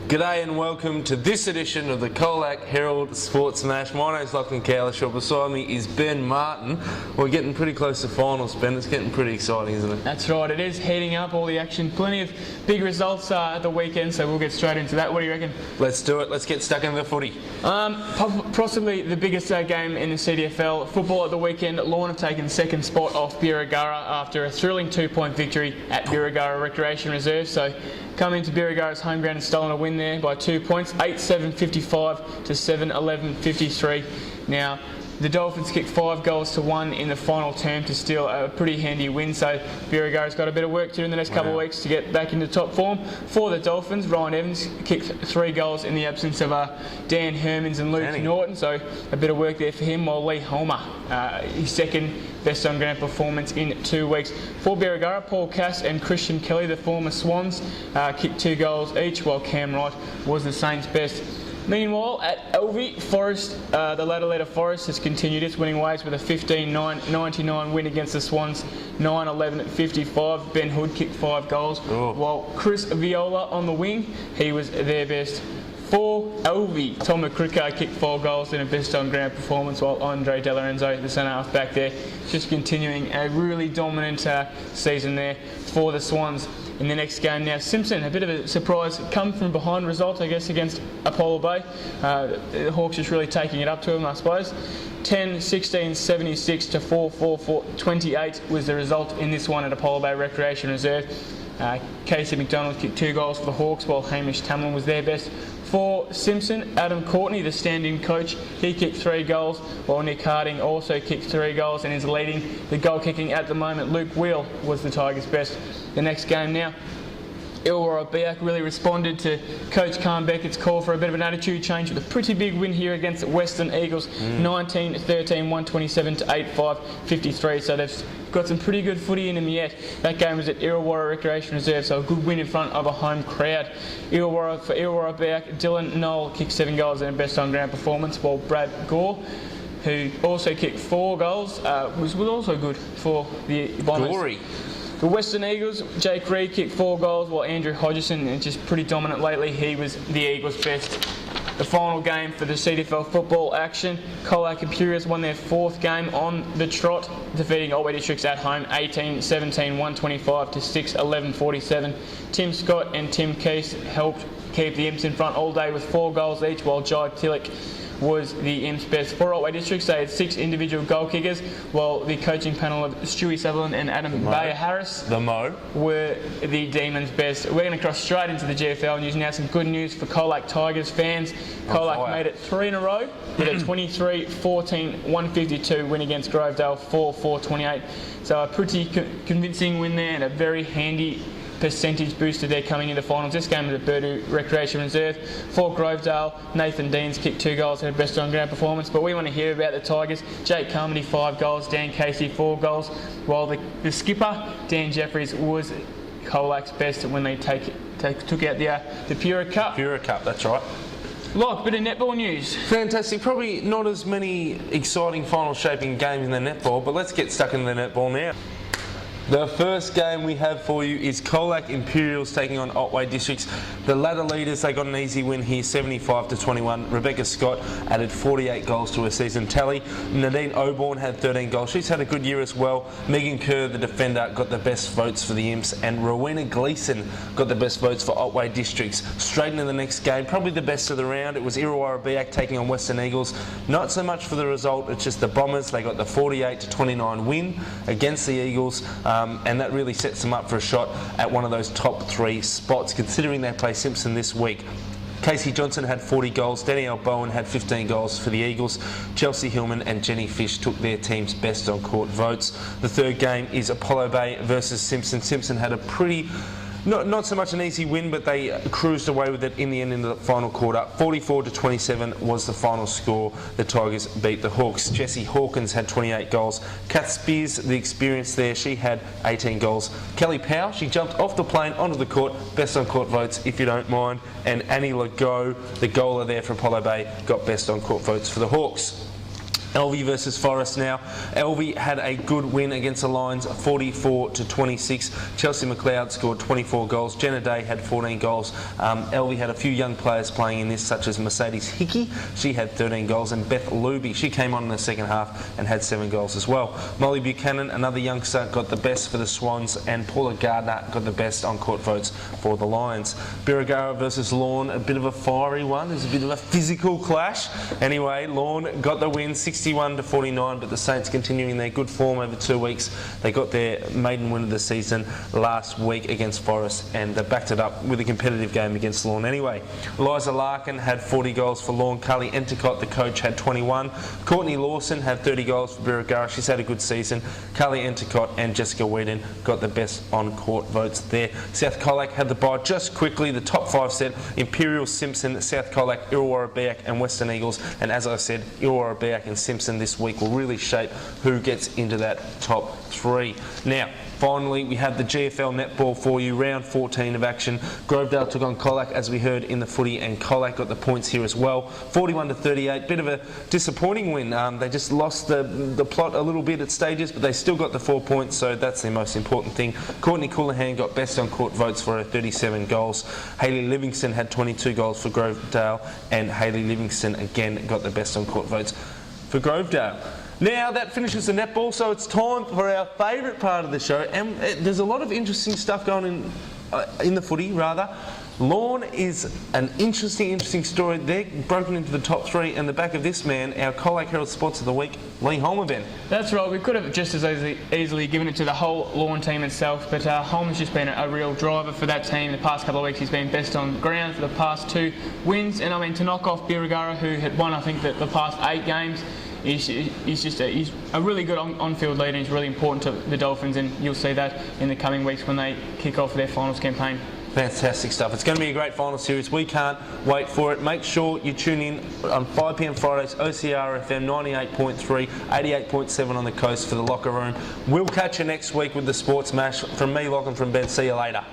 G'day and welcome to this edition of the COLAC Herald Sports Smash. My name's Lachlan, Cowlishaw. Beside me is Ben Martin. We're getting pretty close to finals, Ben. It's getting pretty exciting, isn't it? That's right, it is heating up, all the action. Plenty of big results at the weekend, so we'll get straight into that. What do you reckon? Let's do it. Let's get stuck into the footy. Possibly the biggest game in the CDFL. Football at the weekend. Lorne have taken second spot off Birregurra after a thrilling 2-point victory at Birregurra Recreation Reserve. So coming to Birregurra's home ground and stolen a win there by 2 points, 8-7-55 to 7-11-53. Now, the Dolphins kicked 5 goals to 1 in the final term to steal a pretty handy win, so Birregurra's got a bit of work to do in the next couple of weeks to get back into top form. For the Dolphins, Ryan Evans kicked 3 goals in the absence of Dan Hermans and Luke Norton, so a bit of work there for him, while Lee Homer, his second best on ground performance in 2 weeks. For Birregurra, Paul Cass and Christian Kelly, the former Swans, kicked 2 goals each, while Cam Wright was the Saints' best. Meanwhile, at Elvie, Forest, the ladder Forest has continued its winning ways with a 15-99 win against the Swans, 9-11-55. Ben Hood kicked 5 goals, while Chris Viola on the wing, he was their best. For Elvie, Tom McCricker kicked 4 goals in a best on ground performance, while Andre De Lorenzo, the centre half back there, just continuing a really dominant season there for the Swans. In the next game now, Simpson, a bit of a surprise, come from behind result, I guess, against Apollo Bay. The Hawks just really taking it up to them, I suppose. 10-16-76 to 4-4-28 was the result in this one at Apollo Bay Recreation Reserve. Casey McDonald kicked 2 goals for the Hawks, while Hamish Tamlin was their best. For Simpson, Adam Courtney, the stand-in coach, he kicked 3 goals, while Nick Harding also kicked 3 goals and is leading the goal kicking at the moment. Luke Wheel was the Tigers' best. The next game now, Illawarra Biak really responded to Coach Carm Beckett's call for a bit of an attitude change with a pretty big win here against the Western Eagles, 19-13, 127 to 8-5-53. So they've got some pretty good footy in them yet. That game was at Illawarra Recreation Reserve, so a good win in front of a home crowd. For Illawarra Biak, Dylan Knoll kicked 7 goals in a best on ground performance, while Brad Gore, who also kicked 4 goals, was also good for the Bombers. Glory. The Western Eagles, Jake Reid kicked 4 goals, while Andrew Hodgson is just pretty dominant lately. He was the Eagles' best. The final game for the CDFL football action, COLAC Imperials won their 4th game on the trot, defeating Otway Districts at home 18-17, 125 to 6-11-47. Tim Scott and Tim Keese helped keep the Imps in front all day with 4 goals each, while Jai Tillich was the Imps' best. For Otway Districts, they had 6 individual goal kickers, while the coaching panel of Stewie Sutherland and Adam Bayer-Harris were the Demons' best. We're going to cross straight into the GFL news now. Some good news for COLAC Tigers fans. COLAC made it 3 in a row with a 23-14, 152 win against Grovedale, 4-4-28. So a pretty convincing win there and a very handy percentage booster there coming into finals. This game is at Burdu Recreation Reserve. For Grovedale, Nathan Deans kicked 2 goals and a best on ground performance, but we want to hear about the Tigers. Jake Carmody 5 goals, Dan Casey 4 goals, while the skipper Dan Jeffries was COLAC's best when they took out the Pura Cup. Pura Cup, that's right. Look, bit of netball news. Fantastic. Probably not as many exciting final shaping games in the netball, but let's get stuck in the netball now. The first game we have for you is COLAC Imperials taking on Otway Districts. The ladder leaders, they got an easy win here, 75-21. Rebecca Scott added 48 goals to her season tally. Nadine Oborn had 13 goals. She's had a good year as well. Megan Kerr, the defender, got the best votes for the Imps, and Rowena Gleeson got the best votes for Otway Districts. Straight into the next game, probably the best of the round. It was Illawarra Biak taking on Western Eagles. Not so much for the result, it's just the Bombers. They got the 48-29 win against the Eagles. And that really sets them up for a shot at one of those top 3 spots, considering they play Simpson this week. Casey Johnson had 40 goals, Danielle Bowen had 15 goals for the Eagles, Chelsea Hillman and Jenny Fish took their team's best on court votes. The third game is Apollo Bay versus Simpson. Simpson had a pretty Not so much an easy win, but they cruised away with it in the end in the final quarter. 44-27 was the final score. The Tigers beat the Hawks. Jessie Hawkins had 28 goals. Kath Spears, the experience there, she had 18 goals. Kelly Powell, she jumped off the plane onto the court. Best on court votes, if you don't mind. And Annie Legault, the goaler there for Apollo Bay, got best on court votes for the Hawks. Elvie versus Forest now. Elvie had a good win against the Lions, 44-26. Chelsea McLeod scored 24 goals. Jenna Day had 14 goals. Elvie had a few young players playing in this, such as Mercedes Hickey. She had 13 goals. And Beth Luby, she came on in the second half and had 7 goals as well. Molly Buchanan, another youngster, got the best for the Swans. And Paula Gardner got the best on-court votes for the Lions. Birregurra versus Lorne, a bit of a fiery one. It was a bit of a physical clash. Anyway, Lorne got the win, 61-49, but the Saints continuing their good form over 2 weeks. They got their maiden win of the season last week against Forest, and they backed it up with a competitive game against Lorne anyway. Eliza Larkin had 40 goals for Lorne. Carly Enticott, the coach, had 21. Courtney Lawson had 30 goals for Birregurra. She's had a good season. Carly Enticott and Jessica Whedon got the best on-court votes there. South Colac had the bye. Just quickly, the top 5 set: Imperial, Simpson, South Colac, Illawarra Biak and Western Eagles. And as I said, Illawarra Biak and Simpson this week will really shape who gets into that top 3. Now, finally, we have the GFL netball for you, round 14 of action. Grovedale took on Colac, as we heard in the footy, and Colac got the points here as well. 41-38, bit of a disappointing win. They just lost the plot a little bit at stages, but they still got the 4 points, so that's the most important thing. Courtney Coonahan got best on court votes for her 37 goals. Hayley Livingston had 22 goals for Grovedale, and Hayley Livingston again got the best on court votes for Grovedale. Now that finishes the netball, so it's time for our favourite part of the show, and there's a lot of interesting stuff going in the footy, rather. Lorne is an interesting story. They're broken into the top 3, and the back of this man, our COLAC Herald Sports of the Week, Lee Holmer. That's right, we could have just as easily given it to the whole Lorne team itself, but Holmer's just been a real driver for that team. The past couple of weeks he's been best on ground for the past 2 wins, and I mean, to knock off Birregurra, who had won I think the past 8 games, he's a really good on-field leader. He's really important to the Dolphins, and you'll see that in the coming weeks when they kick off their finals campaign. Fantastic stuff. It's going to be a great final series. We can't wait for it. Make sure you tune in on 5 p.m. Fridays, OCR FM 98.3, 88.7 on the coast for the locker room. We'll catch you next week with the Sports Mash. From me, Lachlan, from Ben. See you later.